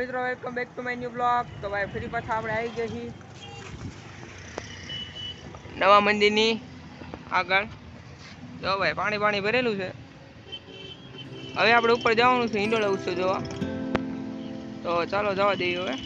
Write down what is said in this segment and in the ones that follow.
મિત્રો welcome back to my new blog. તો ભાઈ ફરી પાછા આપણે આવી ગયા છીએ નવા મંદિરની આગળ। જો ભાઈ પાણી ભરેલું છે। હવે આપણે ઉપર જવાનું છે હિંડોળા ઉત્સવ જોવા। તો ચાલો જવા દઈએ હવે।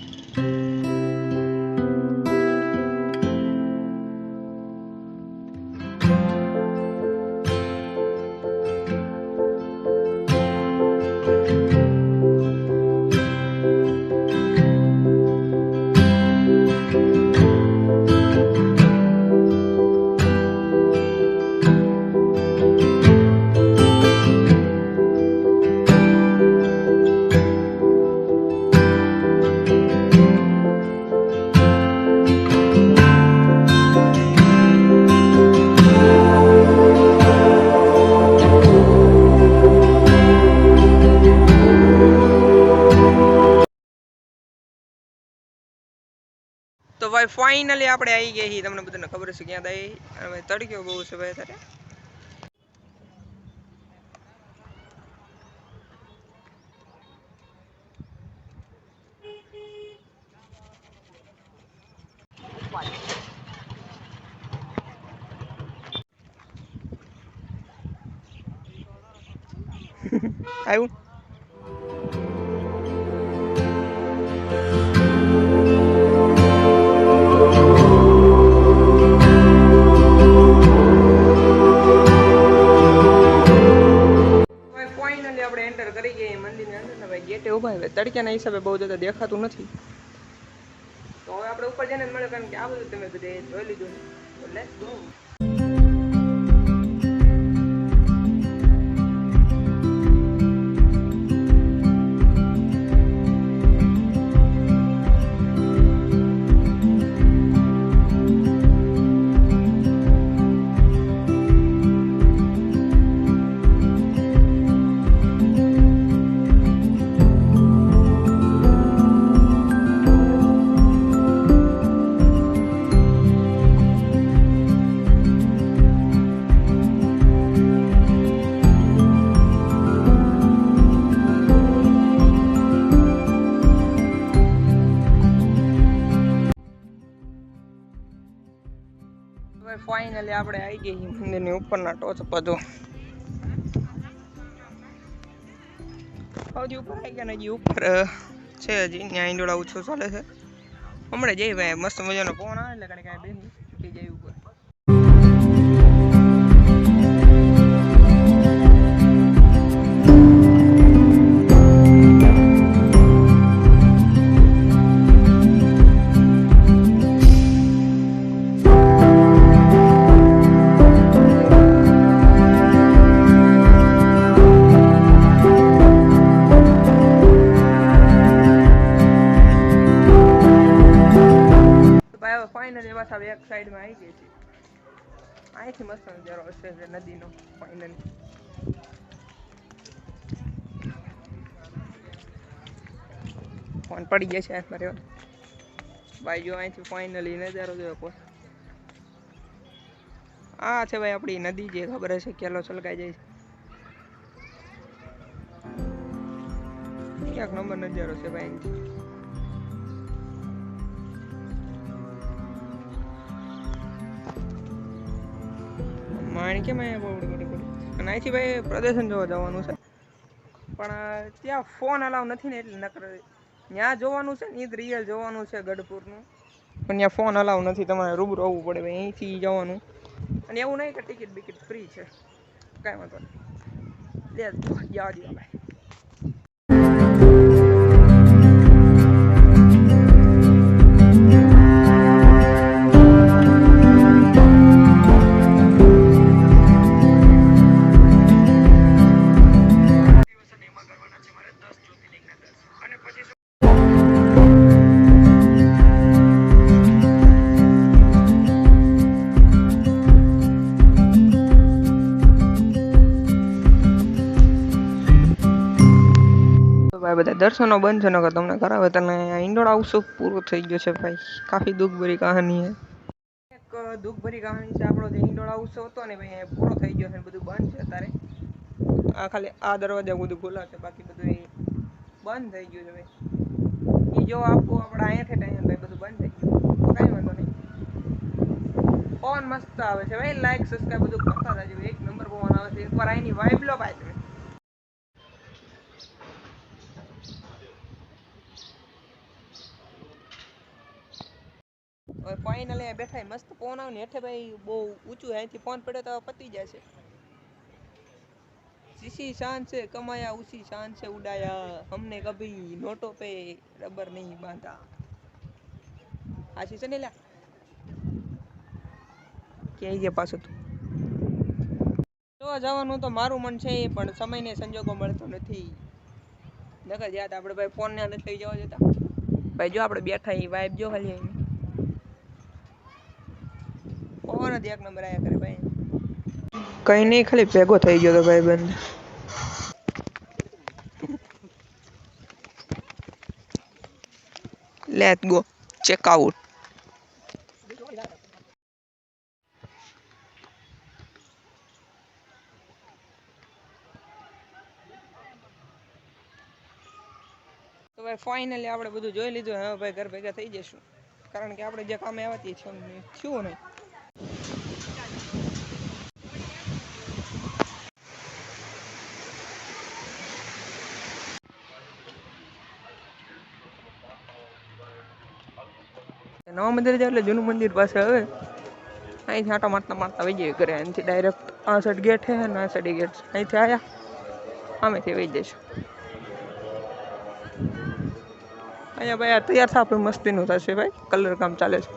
तो भाई फाइनली આપણે આવી ગયા છીએ। તમને બધાને ખબર છે ક્યાં થઈ હવે તડક્યો બહુ છે ભાઈ અત્યારે। આવ્યું આપણે એન્ટર કરી ગઈ મંદિરની અંદર ને ભાઈ ગેટે ઊભા છે। તડક્યાના હિસાબે બહુ જતા દેખાતું નથી। તો હવે આપણે ઉપર જઈને મળે કારણ કે આ બધું તમે બધે જોઈ લીધું તો લેટ્સ ગો। फाइनली આપણે આવી ગઈ મંદિરની ઉપરના ટોચ પર। જો હજી ઉપર આવી ગયા ને હજી ઉપર છે હજી ત્યાં ઈંડોળા ઉત્સવ ચાલે છે। હમણાં જઈ ભાઈ મસ્ત મજાનો પવન આવે એટલે કાંઈ બેસી છૂટી જાય ઉપર। फाइनली बस अब एक साइड में आई गई थी। आई थी मस्त नजारो हशे नदी नो। फाइनली फोन पड़ी गया है मारे भाई। जो आई थी फाइनली नजारो जो को आ छे भाई अपनी नदी जे खबर है केलो छलकाई जाए। एक नंबर नजारो है भाई। माणी के मैं बड़ी અહીંથી ભાઈ પ્રદર્શન જોવા જવાનું છે પણ ત્યાં ફોન અલાઉ નથી ને એટલે નકર ત્યાં જોવાનું છે ને ઈ રિયલ જોવાનું છે ગઢપુરનું પણ ત્યાં ફોન અલાઉ નથી। તમારે રૂબરૂ આવવું પડે ભાઈ અહીંથી જવાનું। અને એવું નહીં કે ટિકિટ બિકિટ ફ્રી છે કાંઈ વાંધો નહીં। લેટ્સ ગો જવા દો ભાઈ। ભાઈ બધા દર્શનો બંધ છે નકર તમને કરાવે। તને ઈંડોળા ઉત્સવ પૂરો થઈ ગયો છે ભાઈ। કાફી દુઃખ ભરી કહાની है। એક દુઃખ ભરી કહાની છે। આપણો જે ઈંડોળા ઉત્સવ હતો ને ભાઈ પૂરો થઈ ગયો છે બધું બંધ છે અત્યારે। આ ખાલી આ દરવાજા બધું ખુલ્લા છે બાકી બધું બંધ થઈ ગયું છે ભાઈ। એ જો આપવું આપણે અહીંયાથી ટાઈમ ભાઈ બધું બંધ થઈ ગયું તો કાંઈ વાંધો નહીં. પવન મસ્ત આવે છે ભાઈ. લાઈક સબસ્ક્રાઈબ બધું કરતા રહેજો. એક નંબર પવન આવે છે. એકવાર અહીંની વાઇબ લો ભાઈ તમે. હવે ફાઇનલી બેઠા મસ્ત પવન આવે ને હેઠે ભાઈ બહુ ઊંચું અહીંથી ફોન પડે તો પતી જાય છે. इसी शान से कमाया उसी शान से उड़ाया हमने कभी नोटों पे रबर नहीं बांधा. આશી છે ને લ્યા ક્યાંય ગયા પાછું તું જોવા જવાનું તો મારું મન છે પણ સમયને સંજોગો મળતો નથી. નકર યાદ આપણે ભાઈ ફોન ને નથી લઈ જવા જતા ભાઈ. જો આપણે બેઠા એ વાઇબ જો ખાલી એની પવન જ એક નંબર આયા કરે ભાઈ. કઈ નહીં ખાલી ભેગો થઈ ગયો તો ભાઈ બંધ. Let's go check out. તો ભાઈ ફાઇનલી આપણે બધું જોઈ લીધું. હવે ભાઈ ઘર ભેગા થઈ જશું કારણ કે આપણે જે કામે આવતી છે થયું નહીં. નવા મંદિર જાય એટલે જૂનું મંદિર પાસે હવે અહીંથી આટો મારતા મારતા વહી જઈએ ઘરે. અહીંથી ડાયરેક્ટ આ સાઈડ ગેટ છે ને આ સાઈડ ગેટ અહીંથી આવ્યા આમેથી વહી જઈશું. અહીંયા ભાઈ આ તૈયાર થાય આપણે મસ્તીનું થશે ભાઈ. કલર કામ ચાલે છે.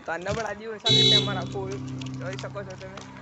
તો આ નબળા દિવસ સાથે અમારા ફૂલ જોઈ શકો છો તમે.